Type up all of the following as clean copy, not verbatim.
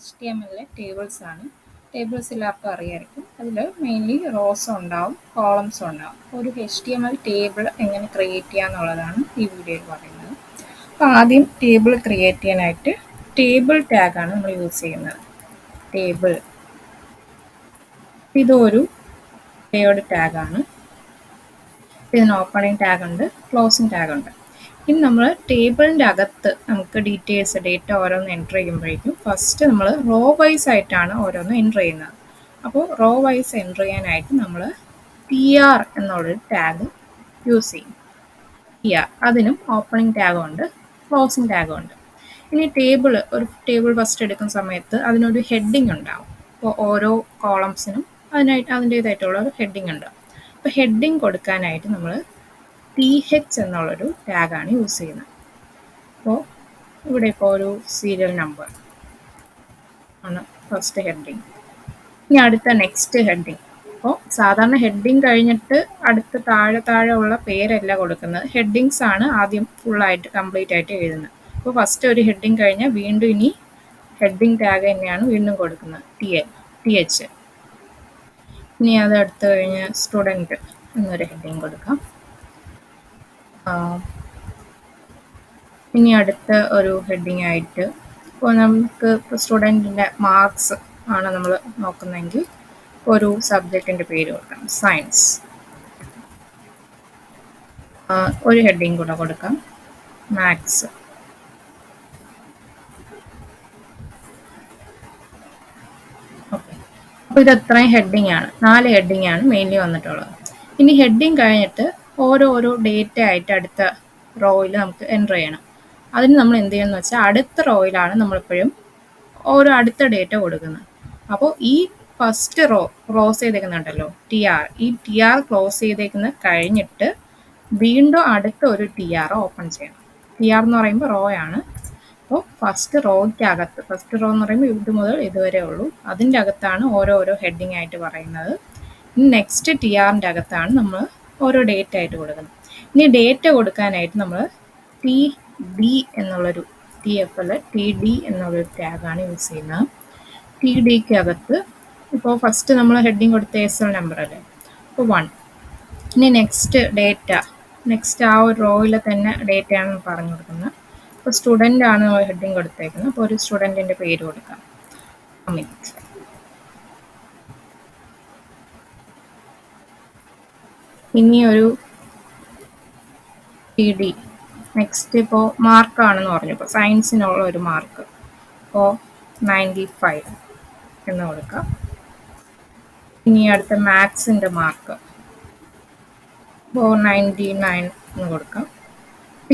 HTML tables ആണ്. Tables എല്ലാവർക്കും അറിയായിരിക്കും. അതിൽ മെയിൻലി റോസ് ഉണ്ടാവും, കോളംസ് ഉണ്ടാവും. ഒരു HTML ടേബിൾ എങ്ങനെ ക്രിയേറ്റ് ചെയ്യുക എന്നുള്ളതാണ് ഈ വീഡിയോയിൽ പറയുന്നത്. അപ്പോൾ ആദ്യം ടേബിൾ ക്രിയേറ്റ് ചെയ്യാനായിട്ട് ടേബിൾ ടാഗാണ് നമ്മൾ യൂസ് ചെയ്യുന്നത്. ടേബിൾ ഇതൊരു ലേഔട്ട് ടാഗാണ്. ഇതിന് ഓപ്പണിംഗ് ടാഗ് ഉണ്ട്, ക്ലോസിംഗ് ടാഗ് ഉണ്ട്. ഇനി നമ്മൾ ടേബിളിൻ്റെ അകത്ത് നമുക്ക് ഡീറ്റെയിൽസ് ഡേറ്റ ഓരോന്ന് എൻ്റർ ചെയ്യുമ്പോഴേക്കും ഫസ്റ്റ് നമ്മൾ റോ വൈസ് ആയിട്ടാണ് ഓരോന്ന് എൻ്റർ ചെയ്യുന്നത്. അപ്പോൾ റോ വൈസ് എൻ്റർ ചെയ്യാനായിട്ട് നമ്മൾ TR എന്നുള്ളൊരു ടാഗ് യൂസ് ചെയ്യും. TR അതിനും ഓപ്പണിംഗ് ടാഗും ഉണ്ട്, ക്ലോസിംഗ് ടാഗും ഉണ്ട്. ഇനി ഒരു ടേബിൾ ഫസ്റ്റ് എടുക്കുന്ന സമയത്ത് അതിനൊരു ഹെഡിങ് ഉണ്ടാവും. അപ്പോൾ ഓരോ കോളംസിനും അതിൻ്റേതായിട്ടുള്ള ഒരു ഹെഡിങ് ഉണ്ടാവും. അപ്പോൾ ഹെഡിങ് കൊടുക്കാനായിട്ട് നമ്മൾ TH എന്നുള്ളൊരു ടാഗാണ് യൂസ് ചെയ്യുന്നത്. അപ്പോൾ ഇവിടെ ഇപ്പോൾ ഒരു സീരിയൽ നമ്പർ ആണ് ഫസ്റ്റ് ഹെഡിങ്. ഇനി അടുത്ത നെക്സ്റ്റ് ഹെഡിങ്. അപ്പോൾ സാധാരണ ഹെഡിങ് കഴിഞ്ഞിട്ട് അടുത്ത താഴെ ഉള്ള പേരല്ല കൊടുക്കുന്നത്. ഹെഡിങ്സ് ആണ് ആദ്യം ഫുള്ളായിട്ട് കംപ്ലീറ്റ് ആയിട്ട് എഴുതുന്നത്. അപ്പോൾ ഫസ്റ്റ് ഒരു ഹെഡിങ് കഴിഞ്ഞാൽ വീണ്ടും ഇനി ഹെഡിങ് ടാഗ് തന്നെയാണ് വീണ്ടും കൊടുക്കുന്നത്, TH. ഇനി അത് എടുത്തു കഴിഞ്ഞ് സ്റ്റുഡൻറ്റ് എന്നൊരു ഹെഡിങ് കൊടുക്കാം. ഇനി അടുത്ത ഒരു ഹെഡിങ് ആയിട്ട് ഇപ്പോൾ നമുക്ക് സ്റ്റുഡൻറ്റിൻ്റെ മാർക്സ് ആണ് നമ്മൾ നോക്കുന്നതെങ്കിൽ ഒരു സബ്ജക്റ്റിൻ്റെ പേര് കൊടുക്കാം, സയൻസ്. ഒരു ഹെഡിങ് കൂടെ കൊടുക്കാം, മാത്സ്. ഓക്കെ, അപ്പോൾ ഇത് എത്രയും ഹെഡിങ് ആണ്, 4 ഹെഡിങ് ആണ് മെയിൻലി വന്നിട്ടുള്ളത്. ഇനി ഹെഡിങ് കഴിഞ്ഞിട്ട് ഓരോ ഡേറ്റ ആയിട്ട് അടുത്ത റോയിൽ നമുക്ക് എൻ്റർ ചെയ്യണം. അതിന് നമ്മൾ എന്ത് ചെയ്യുന്നത് വെച്ചാൽ അടുത്ത റോയിലാണ് നമ്മളെപ്പോഴും അടുത്ത ഡേറ്റ കൊടുക്കുന്നത്. അപ്പോൾ ഈ ഫസ്റ്റ് ക്ലോസ് ചെയ്തേക്കുന്നുണ്ടല്ലോ TR, ഈ TR ക്ലോസ് ചെയ്തേക്കുന്ന കഴിഞ്ഞിട്ട് വീണ്ടും അടുത്ത ഒരു TR ഓപ്പൺ ചെയ്യണം. TR എന്ന് പറയുമ്പോൾ റോ ആണ്. അപ്പോൾ ഫസ്റ്റ് റോയ്ക്കകത്ത്, ഫസ്റ്റ് റോ എന്ന് പറയുമ്പോൾ ഇത് മുതൽ ഇതുവരെ ഉള്ളൂ, അതിൻ്റെ അകത്താണ് ഓരോ ഹെഡിങ് ആയിട്ട് പറയുന്നത്. ഇനി നെക്സ്റ്റ് TRൻ്റെ അകത്താണ് നമ്മൾ ഓരോ ഡേറ്റ ആയിട്ട് കൊടുക്കുന്നത്. ഇനി ഡേറ്റ കൊടുക്കാനായിട്ട് നമ്മൾ TD എന്നുള്ളൊരു TD എന്നുള്ളൊരു ടാഗാണ് യൂസ് ചെയ്യുന്നത്. TDക്ക് അകത്ത് ഇപ്പോൾ ഫസ്റ്റ് നമ്മൾ ഹെഡിങ് കൊടുത്ത SL നമ്പർ അല്ലേ, അപ്പോൾ 1. ഇനി നെക്സ്റ്റ് ഡേറ്റ, നെക്സ്റ്റ് ആ ഒരു റോയിൽ തന്നെ ഡേറ്റയാണ് പറഞ്ഞു കൊടുക്കുന്നത്. അപ്പോൾ സ്റ്റുഡൻ്റ് ആണ് നമ്മൾ ഹെഡിങ് കൊടുത്തേക്കുന്നത്. അപ്പോൾ ഒരു സ്റ്റുഡൻറ്റിൻ്റെ പേര് കൊടുക്കാം, അമിത്. ഇനി ഒരു TD, നെക്സ്റ്റ് ഇപ്പോൾ മാർക്കാണെന്ന് പറഞ്ഞു, ഇപ്പോൾ സയൻസിനുള്ള ഒരു മാർക്ക്, അപ്പോൾ 95 എന്ന് കൊടുക്കാം. ഇനി അടുത്ത മാത്സിൻ്റെ മാർക്ക്, അപ്പോൾ 99 എന്ന് കൊടുക്കാം.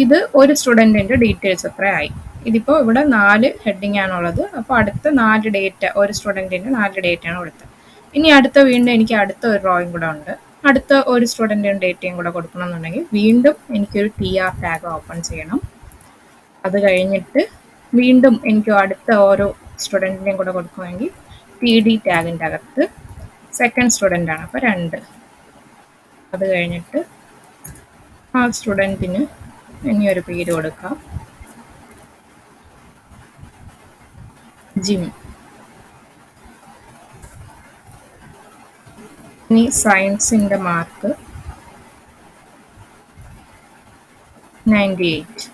ഇത് ഒരു സ്റ്റുഡൻറ്റിൻ്റെ ഡീറ്റെയിൽസ് എത്രയായി. ഇതിപ്പോൾ ഇവിടെ 4 ഹെഡിങ് ആണുള്ളത്. അപ്പോൾ അടുത്ത 4 ഡേറ്റ, ഒരു സ്റ്റുഡൻറ്റിൻ്റെ 4 ഡേറ്റയാണ് കൊടുത്തത്. ഇനി വീണ്ടും എനിക്ക് അടുത്ത ഒരു ഡ്രോയിങ് കൂടെ ഉണ്ട്. അടുത്ത ഒരു സ്റ്റുഡൻറ്റിൻ്റെ ഡേറ്റയും കൂടെ കൊടുക്കണമെന്നുണ്ടെങ്കിൽ വീണ്ടും എനിക്കൊരു TR ടാഗ് ഓപ്പൺ ചെയ്യണം. അത് കഴിഞ്ഞിട്ട് വീണ്ടും എനിക്ക് അടുത്ത ഓരോ സ്റ്റുഡൻറ്റിൻ്റെയും കൂടെ കൊടുക്കണമെങ്കിൽ TD ടാഗിൻ്റെ അകത്ത് സെക്കൻഡ് സ്റ്റുഡൻ്റ് ആണ്, അപ്പോൾ 2. അത് കഴിഞ്ഞിട്ട് ആ സ്റ്റുഡൻറ്റിന് ഇനിയൊരു പേര് കൊടുക്കാം, ജിം. ഇനി സയൻസിൻ്റെ മാർക്ക് 98.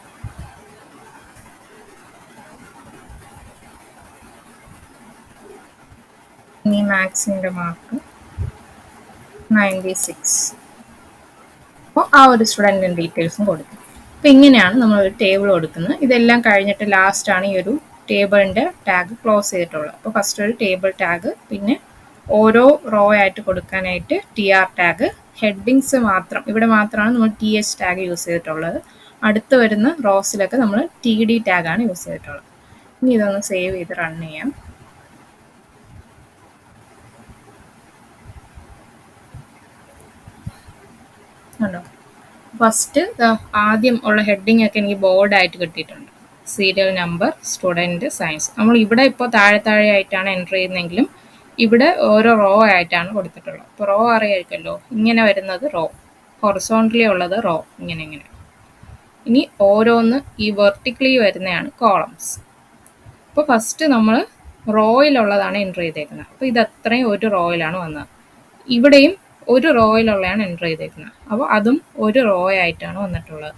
ഇനി മാത്സിൻ്റെ മാർക്ക് 96. അപ്പോൾ ആ ഒരു സ്റ്റുഡൻറ്റിൻ്റെ ഡീറ്റെയിൽസും കൊടുക്കും. അപ്പോൾ ഇങ്ങനെയാണ് നമ്മളൊരു ടേബിൾ കൊടുക്കുന്നത്. ഇതെല്ലാം കഴിഞ്ഞിട്ട് ലാസ്റ്റാണ് ഈ ഒരു ടേബിളിൻ്റെ ടാഗ് ക്ലോസ് ചെയ്തിട്ടുള്ളത്. അപ്പോൾ ഫസ്റ്റ് ഒരു ടേബിൾ ടാഗ്, പിന്നെ ഓരോ റോ ആയിട്ട് കൊടുക്കാനായിട്ട് TR ടാഗ്, ഹെഡിങ്സ് മാത്രം ഇവിടെ മാത്രമാണ് നമ്മൾ TH ടാഗ് യൂസ് ചെയ്തിട്ടുള്ളത്. അടുത്ത് വരുന്ന റോസിലൊക്കെ നമ്മൾ TD ടാഗാണ് യൂസ് ചെയ്തിട്ടുള്ളത്. ഇനി ഇതൊന്ന് സേവ് ചെയ്ത് റൺ ചെയ്യാം. ഉണ്ടോ, ഫസ്റ്റ് ആദ്യം ഉള്ള ഹെഡിങ് ഒക്കെ എനിക്ക് ബോർഡായിട്ട് കിട്ടിയിട്ടുണ്ട്. Serial number, student, science. നമ്മൾ ഇവിടെ ഇപ്പോൾ താഴെ ആയിട്ടാണ് എൻ്റർ ചെയ്യുന്നതെങ്കിലും ഇവിടെ ഓരോ റോ ആയിട്ടാണ് കൊടുത്തിട്ടുള്ളത്. ഇപ്പോൾ റോ അറിയായിരിക്കുമല്ലോ, ഇങ്ങനെ വരുന്നത് റോ, ഹൊറിസോണ്ടലി ഉള്ളത് റോ, ഇങ്ങനെ. ഇനി ഓരോന്ന് ഈ വെർട്ടിക്കലി വരുന്നതാണ് കോളംസ്. അപ്പോൾ ഫസ്റ്റ് നമ്മൾ റോയിലുള്ളതാണ് എൻ്റർ ചെയ്തേക്കുന്നത്. അപ്പോൾ ഇത് അത്രയും ഒരു റോയിലാണ് വന്നത്. ഇവിടെയും ഒരു റോയിലുള്ളതാണ് എൻ്റർ ചെയ്തേക്കുന്നത്. അപ്പോൾ അതും ഒരു റോ ആയിട്ടാണ് വന്നിട്ടുള്ളത്.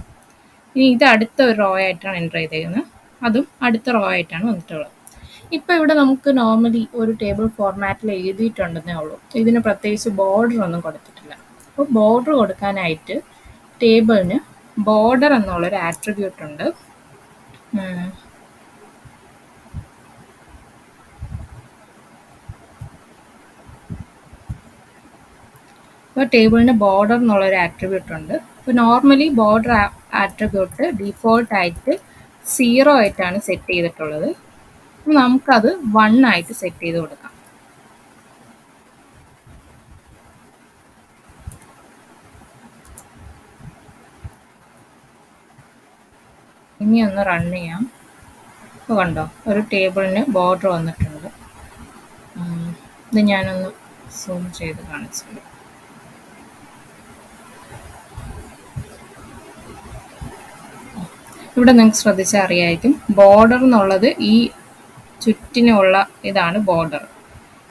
ഇനി ഇത് അടുത്ത ഒരു റോ ആയിട്ടാണ് എൻ്റർ ചെയ്തേക്കുന്നത്. അതും അടുത്ത റോ ആയിട്ടാണ് വന്നിട്ടുള്ളത്. ഇപ്പോൾ ഇവിടെ നമുക്ക് നോർമലി ഒരു ടേബിൾ ഫോർമാറ്റിൽ എഴുതിയിട്ടുണ്ടെന്നേ ഉള്ളൂ. ഇതിന് പ്രത്യേകിച്ച് ബോർഡർ ഒന്നും കൊടുത്തിട്ടില്ല. അപ്പോൾ ബോർഡർ കൊടുക്കാനായിട്ട് ടേബിളിന് ബോർഡർ എന്നുള്ളൊരു ആട്രിബ്യൂട്ട് ഉണ്ട്. അപ്പോൾ ടേബിളിന് ബോർഡർ എന്നുള്ളൊരു ആട്രിബ്യൂട്ട് ഉണ്ട്. അപ്പോൾ നോർമലി ബോർഡർ ആട്രിബ്യൂട്ട് ഡിഫോൾട്ടായിട്ട് 0 ആയിട്ടാണ് സെറ്റ് ചെയ്തിട്ടുള്ളത്. നമുക്കത് 1 ആയിട്ട് സെറ്റ് ചെയ്ത് കൊടുക്കാം. ഇനി ഒന്ന് റൺ ചെയ്യാം. അപ്പോൾ കണ്ടോ, ഒരു ടേബിളിന് ബോർഡർ വന്നിട്ടുണ്ട്. ഇത് ഞാനൊന്ന് സൂം ചെയ്ത് കാണിച്ചു. ഇവിടെ നിങ്ങൾക്ക് ശ്രദ്ധിച്ചാൽ അറിയായിരിക്കും, ബോർഡർ എന്നുള്ളത് ഈ ചുറ്റിനുള്ള ഇതാണ് ബോർഡർ.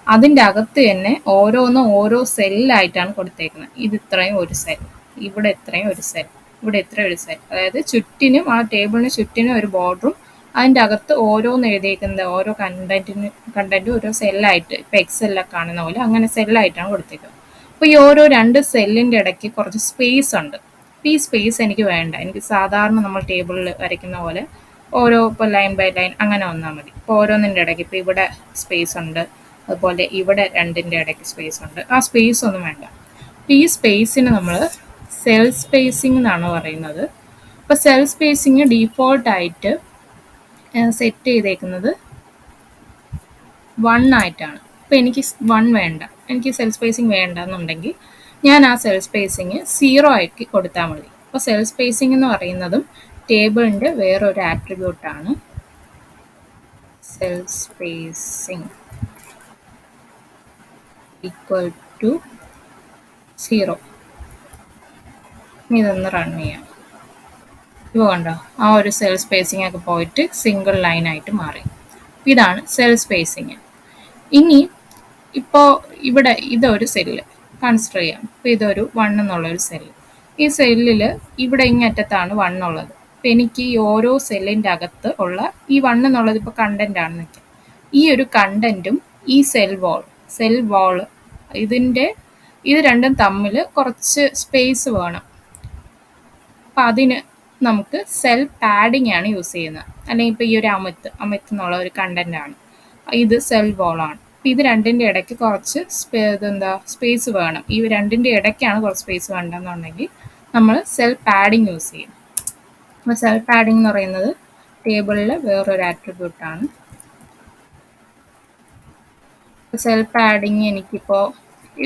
അതിൻ്റെ അകത്ത് തന്നെ ഓരോന്നും ഓരോ സെല്ലായിട്ടാണ് കൊടുത്തേക്കുന്നത്. ഇത് ഇത്രയും ഒരു സെൽ, ഇവിടെ ഇത്രയും ഒരു സെൽ, ഇവിടെ ഇത്രയും ഒരു സെൽ. അതായത് ചുറ്റിനും ആ ടേബിളിന് ചുറ്റിനും ഒരു ബോർഡറും അതിൻ്റെ അകത്ത് ഓരോന്ന് എഴുതിയേക്കുന്നത് ഓരോ കണ്ടന്റും ഓരോ സെല്ലായിട്ട്, ഇപ്പോൾ എക്സെല്ലൊക്കെ കാണുന്ന പോലെ അങ്ങനെ സെല്ലായിട്ടാണ് കൊടുത്തേക്കുന്നത്. അപ്പോൾ ഈ ഓരോ രണ്ട് സെല്ലിൻ്റെ ഇടയ്ക്ക് കുറച്ച് സ്പേസ് ഉണ്ട്. ഈ സ്പേസ് എനിക്ക് വേണ്ട. എനിക്ക് സാധാരണ നമ്മൾ ടേബിളിൽ വരയ്ക്കുന്ന പോലെ ഓരോ ഇപ്പോൾ ലൈൻ ബൈ ലൈൻ അങ്ങനെ വന്നാൽ മതി. ഇപ്പോൾ ഓരോന്നിൻ്റെ ഇടയ്ക്ക് ഇപ്പോൾ ഇവിടെ സ്പേസ് ഉണ്ട്, അതുപോലെ ഇവിടെ രണ്ടിൻ്റെ ഇടയ്ക്ക് സ്പേസ് ഉണ്ട്. ആ സ്പേസ് ഒന്നും വേണ്ട. ഈ സ്പേസിന് നമ്മൾ സെൽ സ്പേസിംഗ് എന്നാണ് പറയുന്നത്. അപ്പോൾ സെൽ സ്പേസിങ് ഡീഫോൾട്ടായിട്ട് സെറ്റ് ചെയ്തേക്കുന്നത് 1 ആയിട്ടാണ്. അപ്പോൾ എനിക്ക് 1 വേണ്ട, എനിക്ക് സെൽ സ്പേസിങ് വേണ്ട എന്നുണ്ടെങ്കിൽ ഞാൻ ആ സെൽ സ്പേസിങ് 0 ആക്കി കൊടുത്താൽ മതി. അപ്പോൾ സെൽ സ്പേസിംഗ് എന്ന് പറയുന്നതും ടേബിളിൻ്റെ വേറൊരു ആട്രിബ്യൂട്ടാണ്. Cell spacing equal to 0. ഇതൊന്ന് റൺ ചെയ്യാം. ഇപ്പോൾ കണ്ടോ, ആ ഒരു സെൽ സ്പേസിംഗ് ഒക്കെ പോയിട്ട് സിംഗിൾ ലൈനായിട്ട് മാറി. ഇതാണ് സെൽ സ്പേസിങ്. ഇനി ഇപ്പോൾ ഇവിടെ ഇതൊരു സെല്ല് കൺസിഡർ ചെയ്യാം. അപ്പോൾ ഇതൊരു 1 എന്നുള്ളൊരു സെല്ല്. ഈ സെല്ലിൽ ഇവിടെ ഇങ്ങറ്റത്താണ് 1 ഉള്ളത്. അപ്പോൾ എനിക്ക് ഈ ഓരോ സെല്ലിൻ്റെ അകത്ത് ഉള്ള ഈ 1 എന്നുള്ളത് ഇപ്പോൾ കണ്ടൻ്റ് ആണെന്ന് വയ്ക്കാം. ഈ ഒരു കണ്ടൻറ്റും ഈ സെൽ വാൾ ഇത് രണ്ടും തമ്മിൽ കുറച്ച് സ്പേസ് വേണം. അപ്പം അതിന് നമുക്ക് സെൽ പാഡിങ് ആണ് യൂസ് ചെയ്യുന്നത്. അല്ലെങ്കിൽ ഇപ്പോൾ ഈ ഒരു അമിത്ത് എന്നുള്ള ഒരു കണ്ടൻ്റാണ്, ഇത് സെൽ വാളാണ്. അപ്പോൾ ഇത് രണ്ടിൻ്റെ ഇടയ്ക്ക് കുറച്ച് സ്പേസ് വേണം. ഈ രണ്ടിൻ്റെ ഇടയ്ക്കാണ് കുറച്ച് സ്പേസ് വേണ്ടെന്നുണ്ടെങ്കിൽ നമ്മൾ സെൽ പാഡിങ് യൂസ് ചെയ്യും. അപ്പോൾ സെൽ പാഡിങ് എന്ന് പറയുന്നത് ടേബിളിൽ വേറൊരു ആട്രിബ്യൂട്ടാണ്. സെൽ പാഡിങ് എനിക്കിപ്പോൾ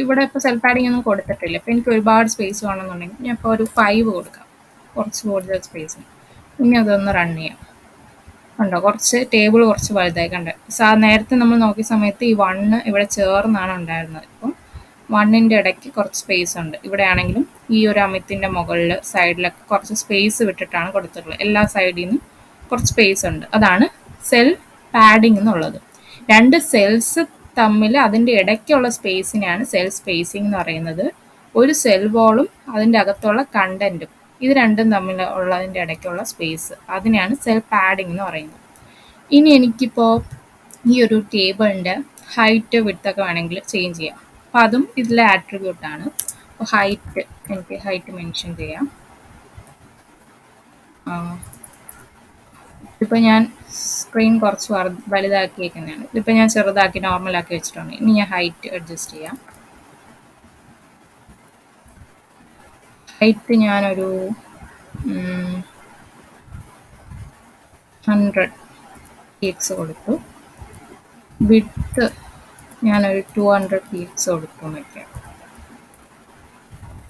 ഇവിടെ ഇപ്പോൾ സെൽ പാഡിങ് ഒന്നും കൊടുത്തിട്ടില്ല. അപ്പോൾ എനിക്ക് ഒരുപാട് സ്പേസ് വേണമെന്നുണ്ടെങ്കിൽ ഞാൻ ഇപ്പോൾ ഒരു 5 കൊടുക്കാം, കുറച്ച് കൂടുതൽ സ്പേസ്. ഇനി അതൊന്ന് റൺ ചെയ്യാം. കണ്ടോ, കുറച്ച് ടേബിൾ കുറച്ച് വലുതായി. കണ്ടോ, നേരത്തെ നമ്മൾ നോക്കിയ സമയത്ത് ഈ 1 ഇവിടെ ചേർന്നാണ് ഉണ്ടായിരുന്നത്. ഇപ്പം 1ൻ്റെ ഇടയ്ക്ക് കുറച്ച് സ്പേസ് ഉണ്ട്. ഇവിടെ ആണെങ്കിലും ഈ ഒരു അമിത്തിൻ്റെ മുകളിൽ സൈഡിലൊക്കെ കുറച്ച് സ്പേസ് വിട്ടിട്ടാണ് കൊടുത്തിട്ടുള്ളത്. എല്ലാ സൈഡിൽ നിന്നും കുറച്ച് സ്പേസ് ഉണ്ട്. അതാണ് സെൽ പാഡിങ് എന്നുള്ളത്. രണ്ട് സെൽസ് തമ്മിൽ അതിൻ്റെ ഇടയ്ക്കുള്ള സ്പേസിനെയാണ് സെൽ സ്പേസിംഗ് എന്ന് പറയുന്നത്. ഒരു സെൽ വാളും അതിൻ്റെ അകത്തുള്ള കണ്ടൻറ്റും ഇത് രണ്ടും തമ്മിൽ ഉള്ളതിൻ്റെ ഇടയ്ക്കുള്ള സ്പേസ്, അതിനെയാണ് സെൽ പാഡിംഗ് എന്ന് പറയുന്നത്. ഇനി എനിക്കിപ്പോൾ ഈ ഒരു ടേബിളിൻ്റെ ഹൈറ്റ് വിഡ്ത്തൊക്കെ വേണമെങ്കിൽ ചേഞ്ച് ചെയ്യാം. അപ്പോൾ അതും ഇതിലെ ആട്രിബ്യൂട്ടാണ്. അപ്പോൾ എനിക്ക് ഹൈറ്റ് മെൻഷൻ ചെയ്യാം. ഇപ്പോൾ ഞാൻ സ്ക്രീൻ കുറച്ച് വലുതാക്കിയേക്കുന്നതാണ്. ഇതിപ്പോൾ ഞാൻ ചെറുതാക്കി നോർമലാക്കി വെച്ചിട്ടുണ്ട്. ഇനി ഞാൻ ഹൈറ്റ് അഡ്ജസ്റ്റ് ചെയ്യാം. ഹൈറ്റ് ഞാനൊരു 100 px കൊടുത്തു. വിഡ്ത്ത് ഞാനൊരു 200 px കൊടുത്തു വയ്ക്കാം.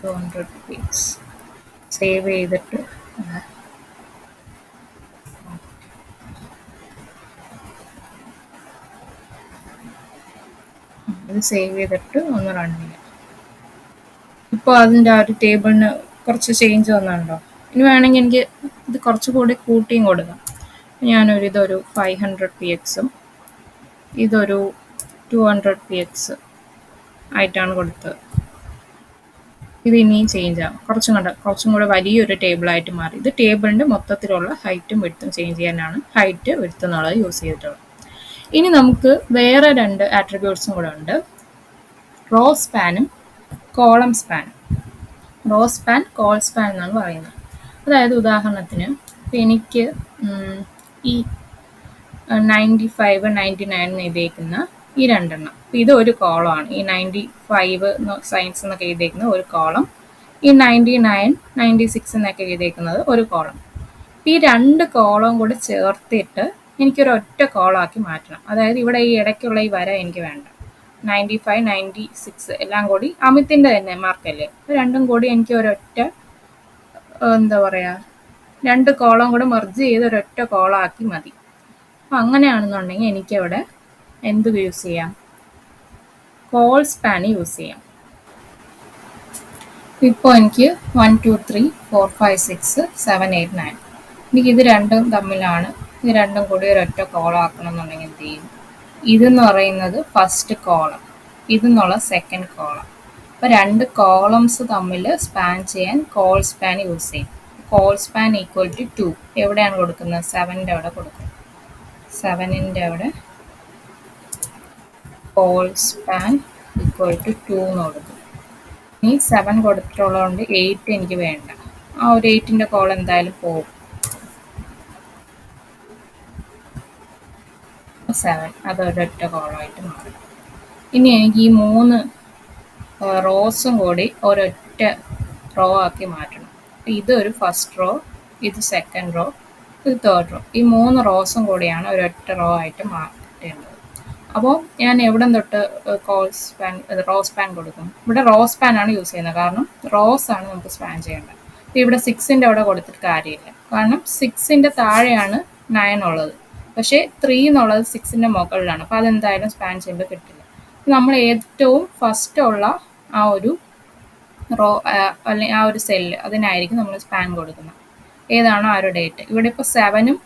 200 px സേവ് ചെയ്തിട്ട് ഇത് സേവ് ചെയ്തിട്ട് ഒന്ന് റൺ ചെയ്യാം. ഇപ്പോൾ അതിൻ്റെ ആ ഒരു ടേബിളിന് കുറച്ച് ചേഞ്ച് വന്നുണ്ടോ? ഇനി വേണമെങ്കിൽ എനിക്ക് ഇത് കുറച്ചുകൂടി കൂട്ടിയും കൊടുക്കാം. ഇതൊരു 500 px ഇതൊരു 200px ആയിട്ടാണ് കൊടുത്തത്. ഇത് ഇനിയും ചേഞ്ച് ആവും. കുറച്ചും കൂടെ വലിയൊരു ടേബിളായിട്ട് മാറി. ഇത് ടേബിളിൻ്റെ മൊത്തത്തിലുള്ള ഹൈറ്റും വിഡ്ത്തും ചേഞ്ച് ചെയ്യാനാണ് ഹൈറ്റ് വിഡ്ത്ത് എന്നുള്ളത് യൂസ് ചെയ്തിട്ടുള്ളത്. ഇനി നമുക്ക് വേറെ 2 ആട്രിബ്യൂട്ട്സും കൂടെ ഉണ്ട്, റോ സ്പാനും കോളം സ്പാനും. റോ സ്പാൻ, കോൾ സ്പാൻ എന്നാണ് പറയുന്നത്. അതായത് ഉദാഹരണത്തിന് എനിക്ക് ഈ 95, 99 എന്ന് എഴുതിയേക്കുന്ന ഈ 2 എണ്ണം, ഇത് ഒരു കോളമാണ്. ഈ 95 സയൻസ് എന്നൊക്കെ എഴുതിയേക്കുന്ന ഒരു കോളം, ഈ 99, 96 എന്നൊക്കെ എഴുതിയേക്കുന്നത് ഒരു കോളം. ഈ 2 കോളം കൂടെ ചേർത്തിട്ട് എനിക്കൊരൊറ്റ കോളാക്കി മാറ്റണം. അതായത് ഇവിടെ ഈ ഇടയ്ക്കുള്ള ഈ വര എനിക്ക് വേണ്ട. 95, 96 എല്ലാം കൂടി അമിത്തിൻ്റെ തന്നെ മാർക്കല്ലേ, രണ്ടും കൂടി എനിക്ക് ഒരൊറ്റ എന്താ പറയുക 2 കോളം കൂടെ മെർജ് ചെയ്ത് ഒരൊറ്റ കോളാക്കി മതി. അപ്പം അങ്ങനെയാണെന്നുണ്ടെങ്കിൽ എനിക്കവിടെ എന്ത് യൂസ് ചെയ്യാം, കോൾ സ്പാൻ യൂസ് ചെയ്യാം. ഇപ്പോൾ എനിക്ക് 1, 2, 3, 4, 5, 6, 7, 8, 9 എനിക്കിത് രണ്ടും തമ്മിലാണ്. ഇത് രണ്ടും കൂടി ഒരൊറ്റ കോളാക്കണം എന്നുണ്ടെങ്കിൽ എന്ത് ചെയ്യും, ഇതെന്ന് പറയുന്നത് ഫസ്റ്റ് കോളം, ഇതെന്നുള്ള സെക്കൻഡ് കോളം. അപ്പോൾ 2 കോളംസ് തമ്മിൽ സ്പാൻ ചെയ്യാൻ കോൾ സ്പാൻ യൂസ് ചെയ്യും. കോൾ സ്പാൻ ഈക്വൽ ടു 2 എവിടെയാണ് കൊടുക്കുന്നത്, 7ൻ്റെ അവിടെ കൊടുക്കും. 7ൻ്റെ അവിടെ കോൾ സ്പാൻ ഈക്വൽ ടു 2 എന്ന് കൊടുക്കും. ഈ 7 കൊടുത്തിട്ടുള്ളതുകൊണ്ട് 8 എനിക്ക് വേണ്ട. ആ ഒരു 8ൻ്റെ കോൾ എന്തായാലും പോകും. 7 അതൊരൊറ്റ കോളായിട്ട് മാറും. ഇനി എനിക്ക് ഈ 3 റോസും കൂടി ഒരൊറ്റ റോ ആക്കി മാറ്റണം. ഇതൊരു ഫസ്റ്റ് റോ, ഇത് സെക്കൻഡ് റോ, ഇത് തേർഡ് റോ. ഈ 3 റോസും കൂടിയാണ് ഒരൊറ്റ റോ ആയിട്ട് മാറ്റേണ്ടത്. അപ്പോൾ ഞാൻ എവിടെ തൊട്ട് റോ സ്പാൻ കൊടുക്കും, ഇവിടെ റോ സ്പാൻ ആണ് യൂസ് ചെയ്യുന്നത്. കാരണം റോസ് ആണ് നമുക്ക് സ്പാൻ ചെയ്യേണ്ടത്. ഇപ്പോൾ ഇവിടെ 6ൻ്റെ അവിടെ കൊടുത്തിട്ട് കാര്യമില്ല, കാരണം 6ൻ്റെ താഴെയാണ് 9 ഉള്ളത്, പക്ഷേ 3 എന്നുള്ളത് 6ൻ്റെ മുകളിലാണ്. അപ്പോൾ അതെന്തായാലും സ്പാൻ ചെയ്യുമ്പോൾ കിട്ടില്ല. നമ്മൾ ഏറ്റവും ഫസ്റ്റ് ഉള്ള ആ ഒരു റോ അല്ലെങ്കിൽ ആ ഒരു സെല്ല്, അതിനായിരിക്കും നമ്മൾ സ്പാൻ കൊടുക്കുന്നത്. ഏതാണോ ആ ഒരു ഡേറ്റ്. ഇവിടെ ഇപ്പോൾ 7ഉം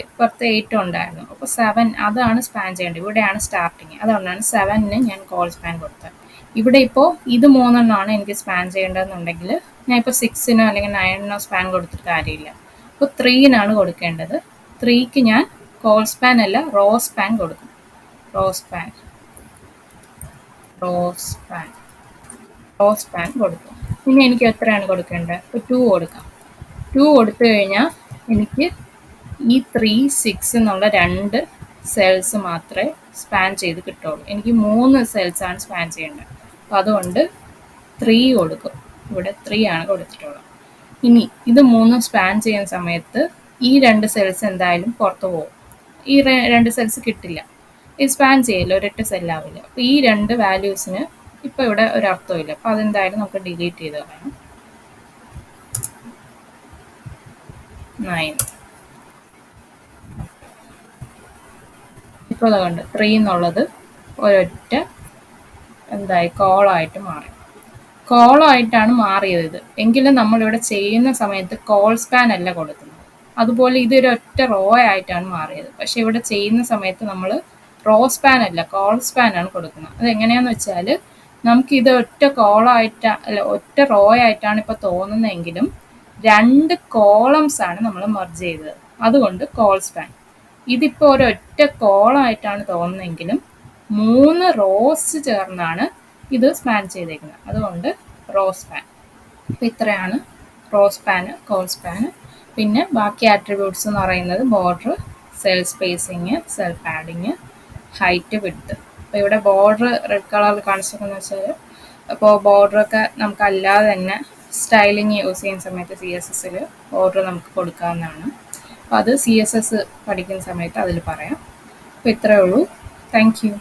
ഇപ്പുറത്ത് 8 ഉണ്ടായിരുന്നു. അപ്പോൾ 7 അതാണ് സ്പാൻ ചെയ്യേണ്ടത്. ഇവിടെയാണ് സ്റ്റാർട്ടിങ്. അതുകൊണ്ടാണ് 7ന് ഞാൻ കോൾ സ്പാൻ കൊടുത്തത്. ഇവിടെ ഇപ്പോൾ ഇത് 3 എണ്ണമാണ് എനിക്ക് സ്പാൻ ചെയ്യേണ്ടതെന്നുണ്ടെങ്കിൽ ഞാൻ ഇപ്പോൾ 6നോ അല്ലെങ്കിൽ 9നോ സ്പാൻ കൊടുത്തിട്ട് കാര്യമില്ല. അപ്പോൾ 3നാണ് കൊടുക്കേണ്ടത്. 3ക്ക് ഞാൻ കോൾ സ്പാൻ അല്ല റോ സ്പാൻ കൊടുക്കും. റോ സ്പാൻ കൊടുക്കും. ഇനി എനിക്ക് എത്രയാണ് കൊടുക്കേണ്ടത്, ഇപ്പോൾ 2 കൊടുക്കാം. 2 കൊടുത്തു കഴിഞ്ഞാൽ എനിക്ക് ഈ 3, 6 എന്നുള്ള 2 സെൽസ് മാത്രമേ സ്പാൻ ചെയ്ത് കിട്ടുള്ളൂ. എനിക്ക് 3 സെൽസാണ് സ്പാൻ ചെയ്യേണ്ടത്. അപ്പോൾ അതുകൊണ്ട് 3 കൊടുക്കും. ഇവിടെ 3 ആണ് കൊടുത്തിട്ടുള്ളത്. ഇനി ഇത് 3 സ്പാൻ ചെയ്യുന്ന സമയത്ത് ഈ 2 സെൽസ് എന്തായാലും പുറത്ത് പോകും. ഈ 2 സെൽസ് കിട്ടില്ല. ഇത് സ്പാൻ ചെയ്യില്ല, ഒരൊറ്റ സെല്ലാവില്ല. അപ്പോൾ ഈ 2 വാല്യൂസിന് ഇപ്പോൾ ഇവിടെ ഒരർത്ഥമില്ല. അപ്പോൾ അതെന്തായാലും നമുക്ക് ഡിലീറ്റ് ചെയ്ത് കളയണം. 9 ഇപ്പോൾ അതുകൊണ്ട് 3 എന്നുള്ളത് ഒരൊറ്റ എന്തായി കോളായിട്ട് മാറി. കോളായിട്ടാണ് മാറിയത് ഇത്. എങ്കിലും നമ്മളിവിടെ ചെയ്യുന്ന സമയത്ത് കോൾ സ്പാൻ അല്ല കൊടുക്കുന്നത്. അതുപോലെ ഇതൊരൊറ്റ റോ ആയിട്ടാണ് മാറിയത്. പക്ഷെ ഇവിടെ ചെയ്യുന്ന സമയത്ത് നമ്മൾ റോ സ്പാൻ അല്ല കോൾ സ്പാൻ ആണ് കൊടുക്കുന്നത്. അതെങ്ങനെയാണെന്ന് വെച്ചാൽ നമുക്കിത് ഒറ്റ ഒറ്റ റോ ആയിട്ടാണ് ഇപ്പോൾ തോന്നുന്നതെങ്കിലും 2 കോളംസ് ആണ് നമ്മൾ മെർജ് ചെയ്തത്. അതുകൊണ്ട് കോൾ സ്പാൻ. ഇതിപ്പോൾ ഒരൊറ്റ കോളായിട്ടാണ് തോന്നുന്നതെങ്കിലും 3 റോസ് ചേർന്നാണ് ഇത് സ്പാൻ ചെയ്തേക്കുന്നത്. അതുകൊണ്ട് റോ സ്പാൻ. അപ്പോൾ ഇത്രയാണ് റോ സ്പാന്, കോൾ സ്പാന്. പിന്നെ ബാക്കി ആട്രിബ്യൂട്ട്സ് എന്ന് പറയുന്നത് border, cell spacing, cell padding, height, width. അപ്പോൾ ഇവിടെ ബോർഡർ റെഡ് കളറിൽ കാണിച്ചിരിക്കുന്നത് വെച്ചാൽ അപ്പോൾ ബോർഡറൊക്കെ നമുക്ക് അല്ലാതെ തന്നെ സ്റ്റൈലിങ് യൂസ് ചെയ്യുന്ന സമയത്ത് CSSൽ ബോർഡർ നമുക്ക് കൊടുക്കാവുന്നതാണ്. അപ്പോൾ അത് CSS പഠിക്കുന്ന സമയത്ത് അതിൽ പറയാം. അപ്പോൾ ഇത്രയേ ഉള്ളൂ. Thank you.